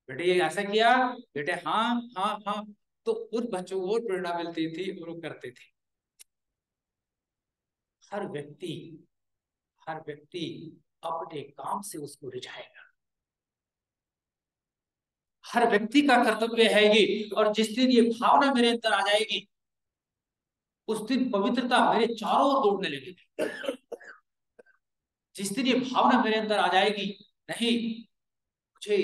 बेटे ये ऐसा किया, बेटे हाँ हाँ हाँ, तो उन बच्चों को और प्रेरणा मिलती थी और वो करते थे। हर व्यक्ति, हर व्यक्ति अपने काम से उसको रिझाएगा। हर व्यक्ति का कर्तव्य है ये। और जिस दिन ये भावना मेरे अंदर आ जाएगी, उस दिन पवित्रता मेरे चारों ओर दौड़ने लगेगी। जिस दिन ये भावना मेरे अंदर आ जाएगी, नहीं, मुझे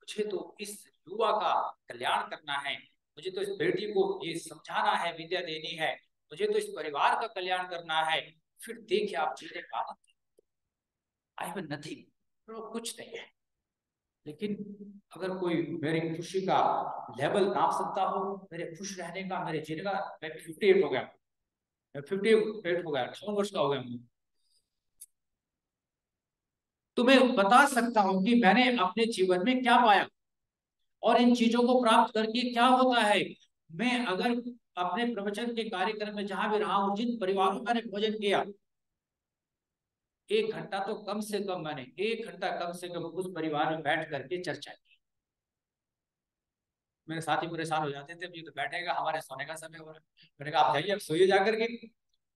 मुझे तो इस युवा का कल्याण करना है, मुझे तो इस बेटी को ये समझाना है, विद्या देनी है, मुझे तो इस परिवार का कल्याण करना है, फिर देखिए आप जीने का आनंद। आई हैव नथिंग, कुछ नहीं है। लेकिन अगर कोई मेरी खुशी का लेवल नाप सकता हो, मेरे खुश रहने का, मेरे जीने का, मैं 58 हो गया, मैं 58 हो गया, 58 वर्ष का हो गया हूँ, तो मैं बता सकता हूं कि मैंने अपने जीवन में क्या पाया और इन चीजों को प्राप्त करके क्या होता है। मैं अगर अपने प्रवचन के कार्यक्रम में जहां भी रहा हूं, जिन परिवारों का मैंने भोजन किया, 1 घंटा तो कम से कम, मैंने 1 घंटा कम से कम उस परिवार में बैठ करके चर्चा की। मेरे साथी परेशान हो जाते थे, ये तो बैठेगा, हमारे सोने का समय हो रहा है। मैंने कहा आप जाइए, अब सोइए जाकर के।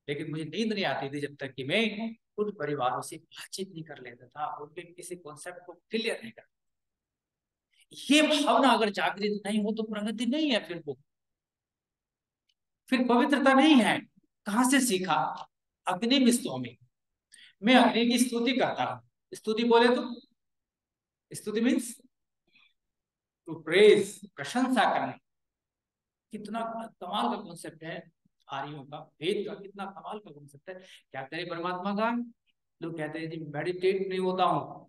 लेकिन मुझे नींद नहीं आती थी जब तक कि मैं उन परिवारों से बातचीत नहीं कर लेता था, उनके किसी कॉन्सेप्ट को क्लियर नहीं कर। ये भावना अगर जागृत नहीं हो तो प्रगति नहीं है, फिर पवित्रता नहीं है। कहां से सीखा? अग्नि में स्तोमी, मैं अग्नि की स्तुति करता हूं। स्तुति बोले तो, स्तुति मीन्स टू प्रेज, प्रशंसा करना। कितना कमाल का कॉन्सेप्ट है आर्यों का, वेद का कितना कमाल का कॉन्सेप्ट है। क्या करें परमात्मा का? लोग कहते हैं जी मेडिटेट नहीं होता हूं।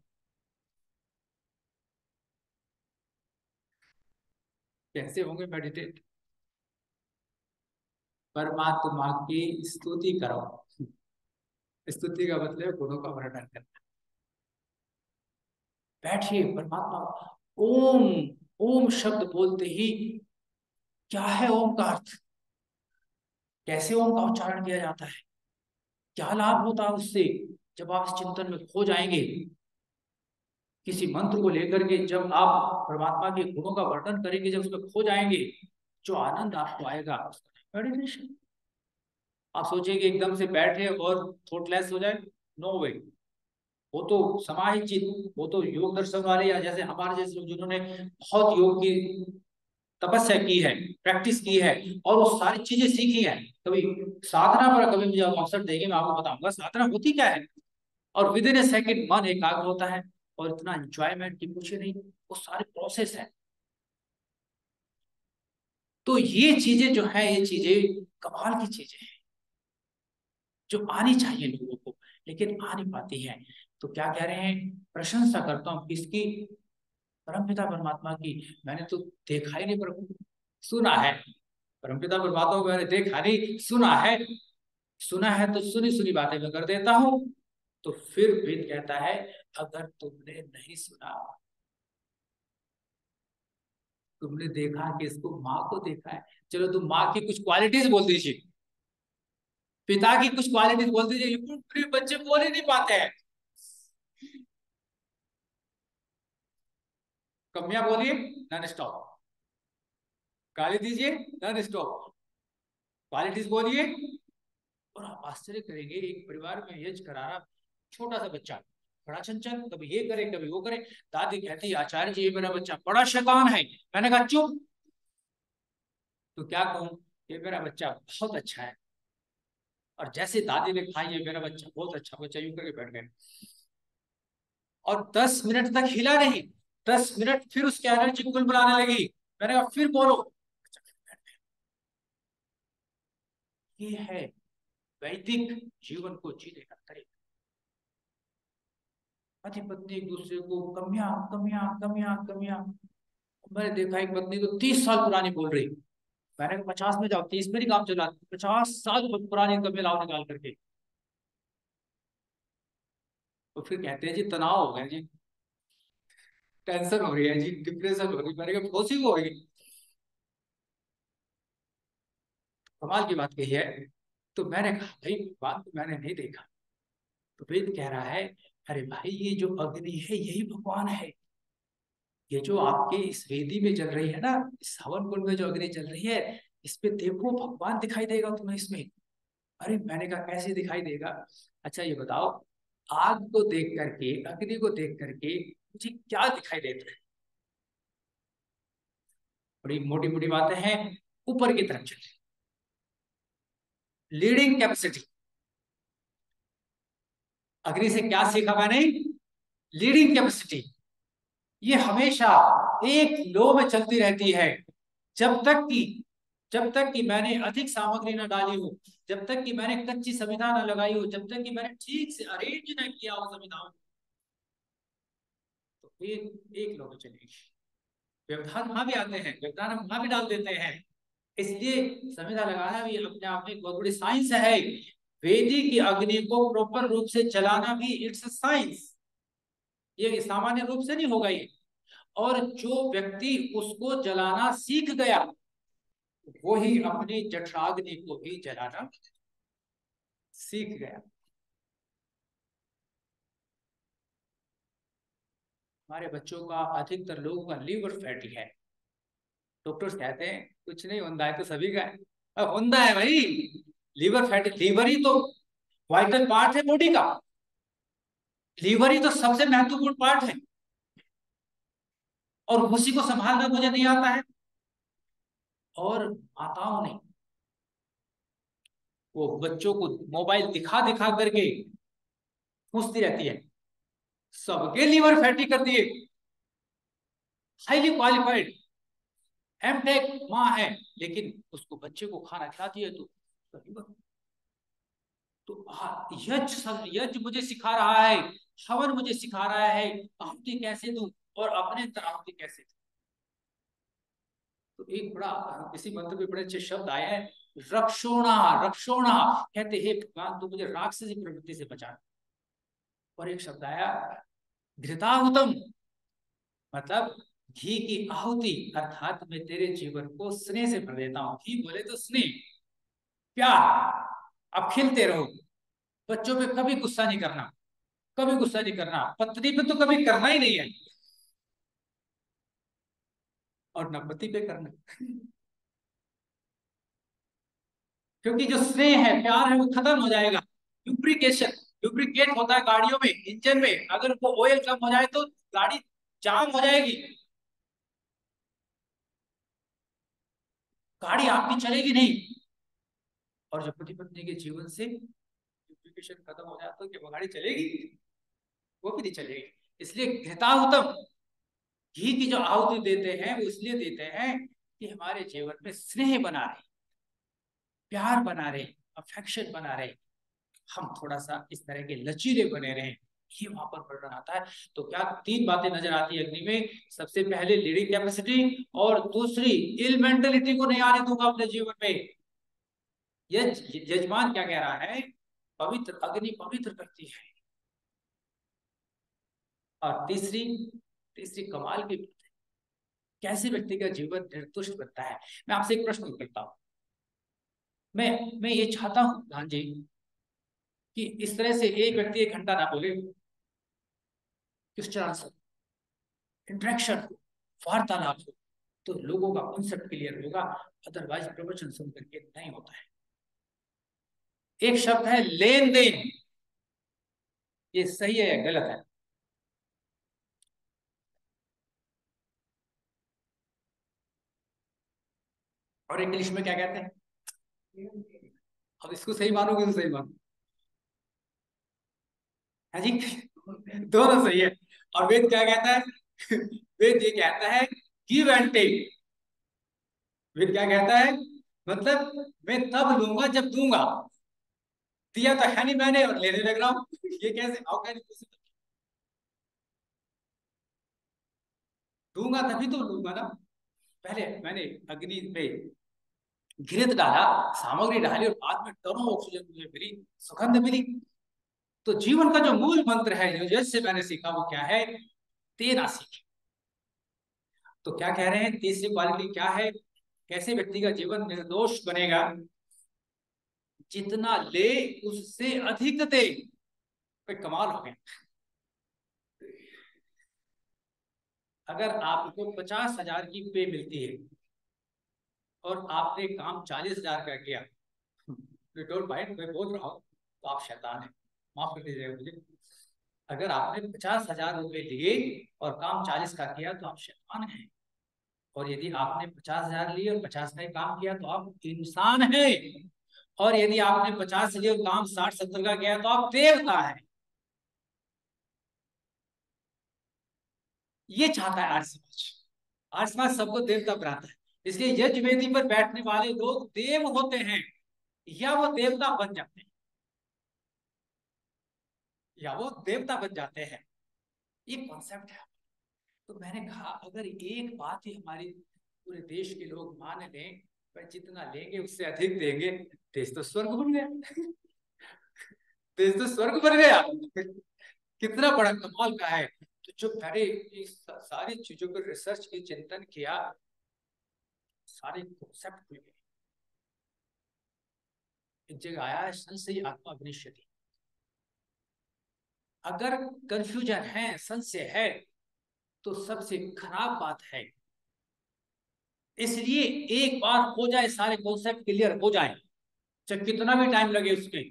कैसे होंगे मेडिटेट? परमात्मा की स्तुति करो। स्तुति का मतलब गुणों का वर्णन करना। बैठिए परमात्मा, ओम, ओम शब्द बोलते ही, क्या है ओम का अर्थ, कैसे ओम का उच्चारण किया जाता है, क्या लाभ होता है उससे? जब आप इस चिंतन में खो जाएंगे, किसी मंत्र को लेकर के जब आप परमात्मा के गुणों का वर्णन करेंगे, जब उसमें खो जाएंगे, जो आनंद आपको आएगा, मेडिटेशन। आप सोचेंगे एकदम से बैठे और थॉटलेस हो जाए, नो वे। वो तो समाहित चित्त, वो तो योग दर्शन वाले, या जैसे हमारे जैसे लोग जिन्होंने बहुत योग की तपस्या की है, प्रैक्टिस की है, और वो सारी चीजें सीखी है। कभी साधना पर कभी मुझे अवसर देंगे, मैं आपको बताऊंगा साधना होती क्या है। और विद इन ए सेकेंड मन एकाग्र होता है, और इतना एंजॉयमेंट की पूछे नहीं, वो सारे प्रोसेस है। तो ये चीजें जो है, ये चीजें कमाल की चीजें हैं, जो आनी चाहिए लोगों को, लेकिन आ नहीं पाती है। तो क्या कह रहे हैं? प्रशंसा करता हूँ किसकी? परमपिता परमात्मा की। मैंने तो देखा ही नहीं प्रभु, सुना है। परमपिता परमात्मा को मैंने देखा नहीं, सुना है। सुना है तो सुनी सुनी बातें मैं कर देता हूँ। तो फिर वेद कहता है, अगर तुमने नहीं सुना, तुमने देखा कि इसको, माँ को देखा है, चलो तुम माँ की कुछ क्वालिटीज बोल दीजिए, पिता की कुछ क्वालिटीज बोल दीजिए, ये बच्चे बोल ही नहीं पाते हैं। कमियां बोलिए, नॉन स्टॉप। गाली दीजिए, नॉन स्टॉप। क्वालिटीज बोलिए। और आप आश्चर्य करेंगे, एक परिवार में यज करा रहा छोटा सा बच्चा, बड़ा चंचल, कभी ये करे कभी वो करे। दादी कहती है, आचार्य जी ये मेरा बच्चा बड़ा शैतान है। मैंने कहा चुप, तो क्या कहूं, ये मेरा बच्चा बहुत अच्छा है। और जैसे दादी ने कहा ये मेरा बच्चा बहुत अच्छा बच्चा, यूं करके बैठ गए। और 10 मिनट तक हिला नहीं। 10 मिनट फिर उसके एनर्जी कुल बनाने लगी। मैंने कहा फिर बोलो। ये है वैदिक जीवन को जीने का तरीका। पति पत्नी एक दूसरे को कमियां कमियां कमियां कमियां। मैंने देखा एक पत्नी तो 30 साल पुरानी बोल रही। मैंने कहा 50 में जाओ, 30 में नहीं काम चला, 50 साल पुरानी कमियां लाओ निकाल करके। तो फिर कहते हैं जी तनाव हो गया जी, टेंशन हो रही है जी, डिप्रेशन हो रही। मैंने कहा बहुत सी होगी। कमाल की बात कही है। तो मैंने कहा भाई बात तो मैंने नहीं देखा। तो वेद कह रहा है, अरे भाई ये जो अग्नि है यही भगवान है। ये जो आपके इस वेदी में जल रही है ना, इस हवन कुंड में जो अग्नि जल रही है, इस पे देखो भगवान दिखाई देगा तुम्हें इसमें। अरे मैंने कहा कैसे दिखाई देगा? अच्छा ये बताओ, आग को देख करके, अग्नि को देख करके मुझे क्या दिखाई देता है? बड़ी मोटी मोटी बातें हैं, ऊपर की तरफ चले। Leading capacity. अग्नि से क्या सीखा मैंने? Leading capacity. ये हमेशा एक लो में चलती रहती है, जब तक कि जब तक कि मैंने अधिक सामग्री न डाली हो, जब तक कि मैंने कच्ची संविधा न लगाई हो, जब तक कि मैंने ठीक से अरेंज न किया हो संविधाओं को, तो एक लो में चलेगी। व्यवधान वहां भी आते हैं, व्यवधान हम वहां भी डाल देते हैं। इसलिए संविधा लगाना भी अपने आप में एक बहुत बड़ी साइंस है। वेदी की अग्नि को प्रॉपर रूप से जलाना भी इट्स साइंस। ये सामान्य रूप से नहीं होगा ये। और जो व्यक्ति उसको जलाना सीख गया, वो ही अपनी जठराग्नि को भी जलाना सीख गया। हमारे बच्चों का, अधिकतर लोगों का लीवर फैटी है। डॉक्टर्स कहते हैं कुछ नहीं होता है तो सभी का है। अब होता है भाई, लीवर फैटी। लीवर ही तो वाइटल पार्ट है बॉडी का। लीवर ही तो सबसे महत्वपूर्ण पार्ट है, और उसी को संभालना मुझे नहीं आता है। और माताओं ने वो बच्चों को मोबाइल दिखा दिखा करके पूछती रहती है, सबके लीवर फैटी कर दिए, हाईली क्वालिफाइड एमटेक माँ है, लेकिन उसको बच्चे को खाना खिलाती है तो लीवर। तो यज्ञ मुझे सिखा रहा है, हवन मुझे सिखा रहा है आहुति कैसे दूं और अपने अंदर आहुति कैसे दूं। तो एक बड़ा, किसी मंत्र में बड़े अच्छे शब्द आए हैं, रक्षोणा। रक्षोणा कहते हे भगवान तू मुझे राक्षसी प्रवृत्ति से बचा। और एक शब्द आया घृताहुतम, मतलब घी की आहुति, अर्थात मैं तेरे जीवन को स्नेह से भर देता हूँ। घी बोले तो स्नेह, प्यार। अब खिलते रहो, बच्चों पे कभी गुस्सा नहीं करना, कभी गुस्सा नहीं करना, पत्नी पे तो कभी करना ही नहीं है, और न पति पे करना। क्योंकि जो स्नेह है, प्यार है, वो खत्म हो जाएगा। लुब्रिकेशन, लुब्रिकेट होता है गाड़ियों में, इंजन में, अगर वो ऑयल कम हो जाए तो गाड़ी जाम हो जाएगी, गाड़ी आपकी चलेगी नहीं। और जब पति पत्नी के जीवन से लुब्रिकेशन खत्म हो जाए तो क्या वो गाड़ी चलेगी? वो भी नहीं चलेगी। इसलिए घृताहुतम, घी की जो आहुति देते हैं वो इसलिए देते हैं कि हमारे जीवन में स्नेह बना रहे, प्यार बना रहे, अफेक्शन बना रहे, हम थोड़ा सा इस तरह के लचीले बने रहे। ये वहां पर वर्णन आता है। तो क्या तीन बातें नजर आती है अग्नि में? सबसे पहले लीडिंग कैपेसिटी, और दूसरी इल मेंटेलिटी को नहीं आने दूंगा अपने जीवन में। यजमान क्या कह रहा है? पवित्र अग्नि पवित्र करती है। और तीसरी, तीसरी कमाल की, कैसे व्यक्ति का जीवन निर्दोष बनता है। मैं आपसे एक प्रश्न करता हूं, मैं ये चाहता हूं ध्यान जी कि इस तरह से एक व्यक्ति 1 घंटा ना बोले, किस तरह से इंटरेक्शन हो, वार्तालाप हो, तो लोगों का कॉन्सेप्ट क्लियर होगा। अदरवाइज प्रवचन सुन करके नहीं होता है। एक शब्द है लेन देन, ये सही है या गलत है? और इंग्लिश में क्या कहते हैं? अब इसको सही मानोगे तो सही मानो। है जी, दोनों सही है। और वेद क्या कहता है? वेद ये कहता है गिव एंड टेक। वेद क्या कहता है? मतलब मैं तब लूंगा जब दूंगा, दिया तो है नहीं मैंने और लेने लग रहा हूं। ये कैसे, हाउ कैन यू? दूंगा तभी तो लूंगा ना। पहले मैंने अग्नि पे घृत डाला, सामग्री डाली, और बाद में टनों ऑक्सीजन मुझे मिली, सुगंध मिली। तो जीवन का जो मूल मंत्र है, जो जैसे मैंने सीखा, वो क्या है? तेरा सीखे। तो क्या कह रहे हैं, तीसरी क्वालिटी क्या है? कैसे व्यक्ति का जीवन निर्दोष बनेगा? जितना ले उससे अधिक दे। कोई कमाल हो गया। अगर आपको 50,000 की पे मिलती है और आपने काम 40,000 का किया, डोंट माइंड, मैं बोल रहा हूँ, तो आप शैतान है, माफ कर दीजिएगा मुझे। अगर आपने 50,000 रुपए लिए और काम 40 का किया तो आप शैतान हैं। और यदि आपने 50,000 लिए और 50 का ही काम किया तो आप इंसान है। और यदि आपने 50 लिए और काम 60-70 का किया तो आप देवता है। ये चाहता है आर्य समाज। आर्य समाज सबको देवता बनाता है। इसलिए यज्ञ वेदी पर बैठने वाले लोग देव होते हैं, या वो देवता बन जाते हैं, या वो देवता बन जाते हैं। ये कॉन्सेप्ट है। तो मैंने कहा अगर एक बात ही हमारी पूरे देश के लोग मान लें, भाई जितना लेंगे उससे अधिक देंगे, देश तो स्वर्ग बन गया। देश तो स्वर्ग बन गया। कितना बड़ा कमाल का है। तो जो मैंने इस सारी चीजों पर रिसर्च की, चिंतन किया, सारे कॉन्सेप्ट खुल गए। एक जगह आया है संशय आत्मा विनिश्यति। अगर कंफ्यूजन है, संशय है, तो सबसे खराब बात है। इसलिए एक बार हो जाए, सारे कॉन्सेप्ट क्लियर हो जाए, चाहे कितना भी टाइम लगे उसके।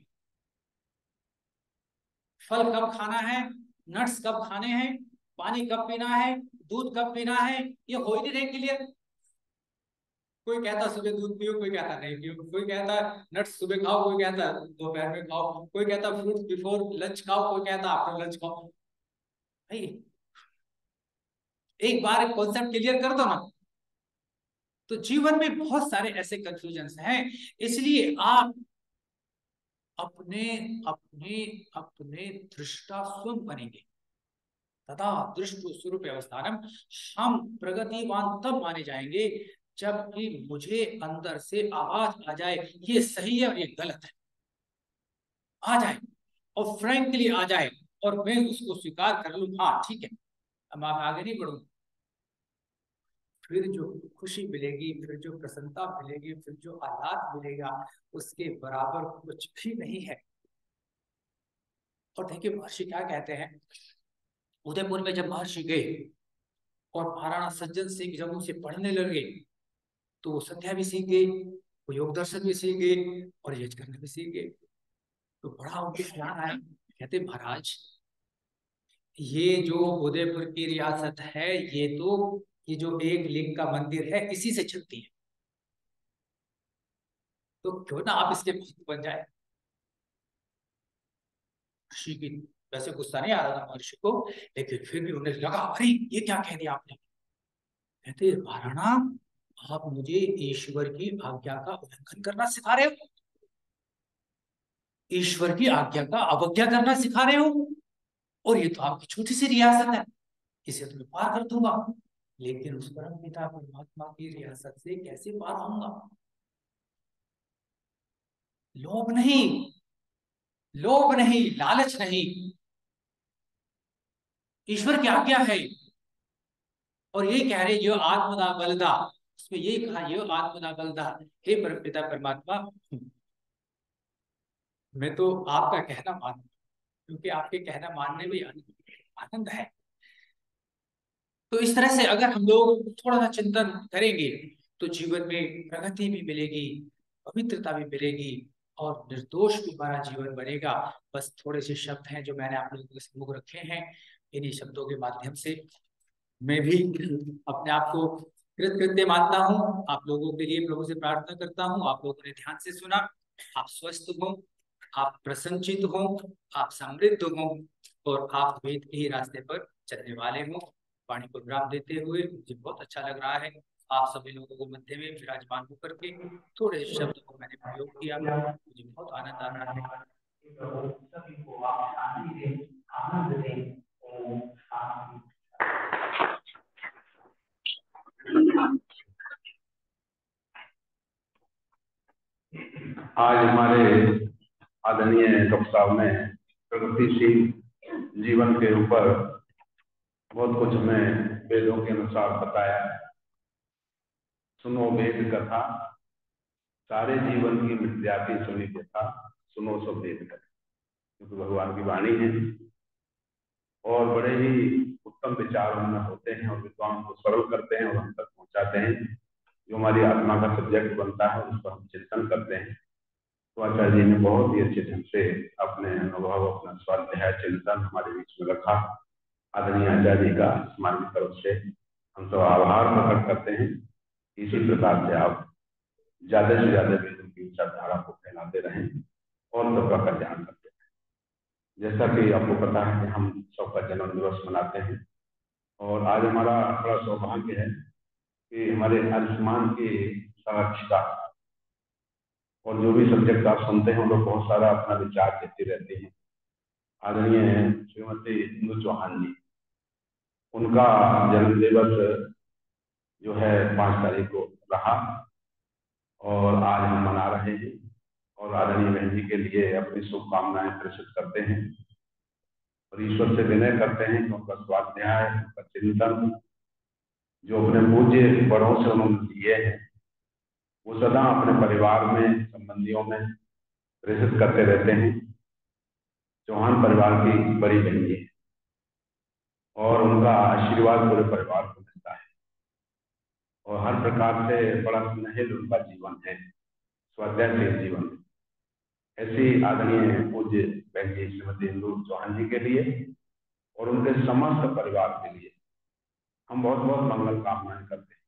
फल कब खाना है, नट्स कब खाने हैं, पानी कब पीना है, दूध कब पीना है, ये हो ही नहीं रहे क्लियर। कोई कहता सुबह दूध पियो, कोई कहता नहीं पियो, कोई कहता नट्स सुबह खाओ, कोई कहता दोपहर में खाओ, कोई कहता फ्रूट्स बिफोर लंच खाओ, कोई कहता आफ्टर लंच खाओ। भाई एक बार कॉन्सेप्ट क्लियर कर दो ना, तो जीवन में बहुत सारे ऐसे कंफ्यूजन हैं। इसलिए आप अपने अपने अपने दृष्टा स्वयं बनेंगे। तथा दृष्टु स्वरूप अवस्थानम, हम प्रगतिवान तब माने जाएंगे जबकि मुझे अंदर से आवाज आ जाए ये सही है और ये गलत है, आ जाए और फ्रैंकली आ जाए, और मैं उसको स्वीकार कर लूं, हाँ ठीक है, अब आप आगे नहीं बढ़ूंगा। फिर जो खुशी मिलेगी, फिर जो प्रसन्नता मिलेगी, फिर जो आह्लाद मिलेगा, उसके बराबर कुछ भी नहीं है। और देखिए महर्षि क्या कहते हैं, उदयपुर में जब महर्षि गए और महाराणा सज्जन सिंह जब उनसे पढ़ने लगे, तो वो संध्या भी सीख गए, वो योग दर्शन भी सीख गए और यज करना भी सीख गए। तो बड़ा उनके ख्याल आया, कहते महाराज ये जो उदयपुर की रियासत है, ये जो एक लिंग का मंदिर है इसी से चलती है, तो क्यों ना आप इसके भक्त बन जाए। ऋषि की वैसे गुस्सा नहीं आ रहा था महर्षि को, लेकिन फिर भी उन्हें लगा अरे ये क्या कह दिया आपने। कहते महाराणा आप मुझे ईश्वर की आज्ञा का उल्लंघन करना सिखा रहे हो, ईश्वर की आज्ञा का अवज्ञा करना सिखा रहे हो, और ये तो आपकी छोटी सी रियासत है, इसे तो मैं पार कर दूंगा, लेकिन उस परम पिता परमात्मा की रियासत से कैसे पार होऊंगा। लोभ नहीं, लोभ नहीं, लालच नहीं, ईश्वर की आज्ञा है। और ये कह रहे यो आत्मदा बलदा, उसमें ये कहा यो आत्मदा बलदा, हे परमपिता परमात्मा मैं तो आपका कहना मान, क्योंकि आपके कहना मानने में आनंद है। तो इस तरह से अगर हम लोग थोड़ा सा चिंतन करेंगे, तो जीवन में प्रगति भी मिलेगी, पवित्रता भी मिलेगी, और निर्दोष भी हमारा जीवन बनेगा। बस थोड़े से शब्द हैं जो मैंने आप लोगों के सम्मुख रखे हैं, इन्हीं शब्दों के माध्यम से मैं भी अपने आप को कृतकृत्य मानता हूँ। आप लोगों के लिए प्रभु से प्रार्थना करता हूँ, आप लोगों ने ध्यान से सुना, आप स्वस्थ हो, आप प्रसन्नचित हो, आप समृद्ध हो, और आप वेद के ही रास्ते पर चलने वाले हो। वाणी को विराम देते हुए मुझे बहुत अच्छा लग रहा है आप सभी लोगों को मध्य में विराजमान होकर के थोड़े शब्द को मैंने प्रयोग किया, मुझे बहुत आनंद आ रहा है। आज हमारे आदरणीय डॉक्टर साहब ने प्रगतिशील जीवन के ऊपर बहुत कुछ हमें वेदों के अनुसार बताया। सुनो वेद कथा, सारे जीवन की मिट जाती सुनी कथा, सुनो सब वेद कथा, क्योंकि भगवान की वाणी है और बड़े ही उत्तम विचार उनमें होते हैं और विद्वान को सरल करते हैं और हम तक पहुंचाते हैं। जो हमारी आत्मा का सब्जेक्ट बनता है उस पर हम चिंतन करते हैं। तो आचार्य जी ने बहुत ही अच्छे ढंग से अपने अनुभव, अपना स्वाध्याय चिंतन हमारे बीच में रखा। आदरणीय आचार्य जी का हमारी तरफ से हम सब आभार प्रकट करते हैं। इसी प्रकार से आप ज्यादा से ज्यादा वेदों की विचारधारा को फैलाते रहें और सबका कल्याण करते हैं। जैसा कि आपको पता है कि हम सबका जन्म दिवस मनाते हैं, और आज हमारा बड़ा सौभाग्य है कि हमारे आयुष्मान की साक्षिता और जो भी सब्जेक्ट आप सुनते हैं, वो लोग बहुत सारा अपना विचार देती रहती हैं। आदरणीय श्रीमती इंदु चौहान जी, उनका जन्म दिवस जो है 5 तारीख को रहा और आज हम मना रहे हैं, और आदरणीय बहन जी के लिए अपनी शुभकामनाएं प्रेषित करते हैं और ईश्वर से विनय करते हैं कि उनका स्वाध्याय, उनका चिंतन जो अपने पूज्य बड़ों से उन्होंने लिए हैं, वो सदा अपने परिवार में, संबंधियों में प्रेषित करते रहते हैं। चौहान परिवार की बड़ी बहन है और उनका आशीर्वाद पूरे परिवार को मिलता है और हर प्रकार से बड़ा सुनहल उनका जीवन है, स्वाध्याय से जीवन। ऐसी आदरणीय पूज्य बहन जी श्रीमती इंदु चौहान जी के लिए और उनके समस्त परिवार के लिए हम बहुत बहुत मंगल कामनाएं करते हैं।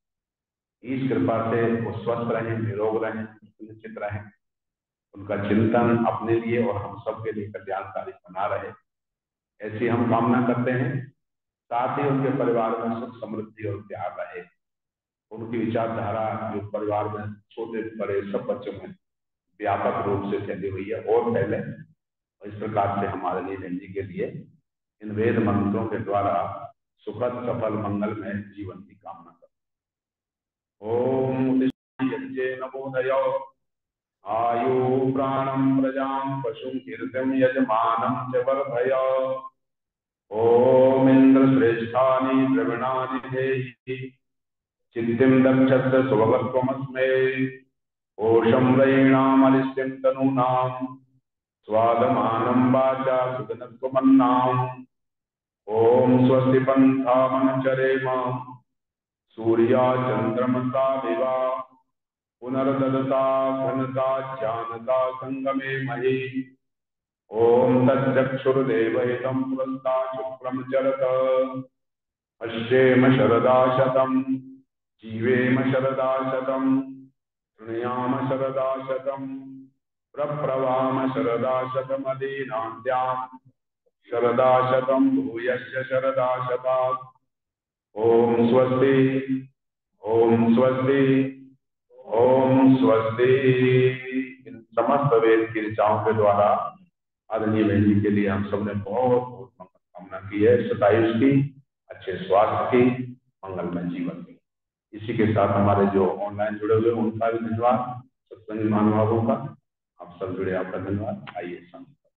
इस कृपा से वो स्वस्थ रहें, निरोग रहें, सुनिश्चित रहें, उनका चिंतन अपने लिए और हम सबके लिए कल्याणकारी बना रहे, ऐसी हम कामना करते हैं। साथ ही उनके परिवार में सुख समृद्धि और प्यार रहे। उनकी विचारधारा जो परिवार में छोटे बड़े सब बच्चों में व्यापक रूप से फैली हुई है और फैले। इस प्रकार से हमारे लिए बहन जी के लिए इन वेद मंत्रों के द्वारा सुखद सफल मंगलमय जीवन की कामना करते। ओम यज्ञे नमोदय आयु प्राणम प्रजाम पशुम कीर्तिम यजमानम च वर्धय। ओम इंद्र श्रेष्ठानि द्रविणानि देहि चित्तिम दक्षस्य सुभगत्वमस्मै। ओषं रयीणामरिष्टिं तनूनां स्वादमानं वाचा सुगनत्वमन्नाम्। ओम स्वस्ति पन्थामनुचरेम सूर्या चन्द्रमसा दिवा पुनर्ददता घनता जानता संगमे मही। ओम तच्चक्षुर्देवहितं पुरस्ता शुक्रं चरत पश्येम शरदा शतम् जीवेम शरदा शतम् शृणुयाम शरदा शतम् प्रप्रवाम शरदा शतमदीनान्त्याम् शरदा शतम् भूयश्च शरदा शतात्। ओम स्वस्ति ओम स्वस्ति ओम स्वस्ति। इन समस्त वेद की ऋचाओं के द्वारा आदरणीय बहन जी के लिए हम सबने बहुत बहुत कामना की है, सतायुष की, अच्छे स्वास्थ्य की, मंगलमय जीवन की। इसी के साथ हमारे जो ऑनलाइन जुड़े हुए उनका भी धन्यवाद, सत्संगी महानुभावों का। आप सब जुड़े, आपका धन्यवाद। आइए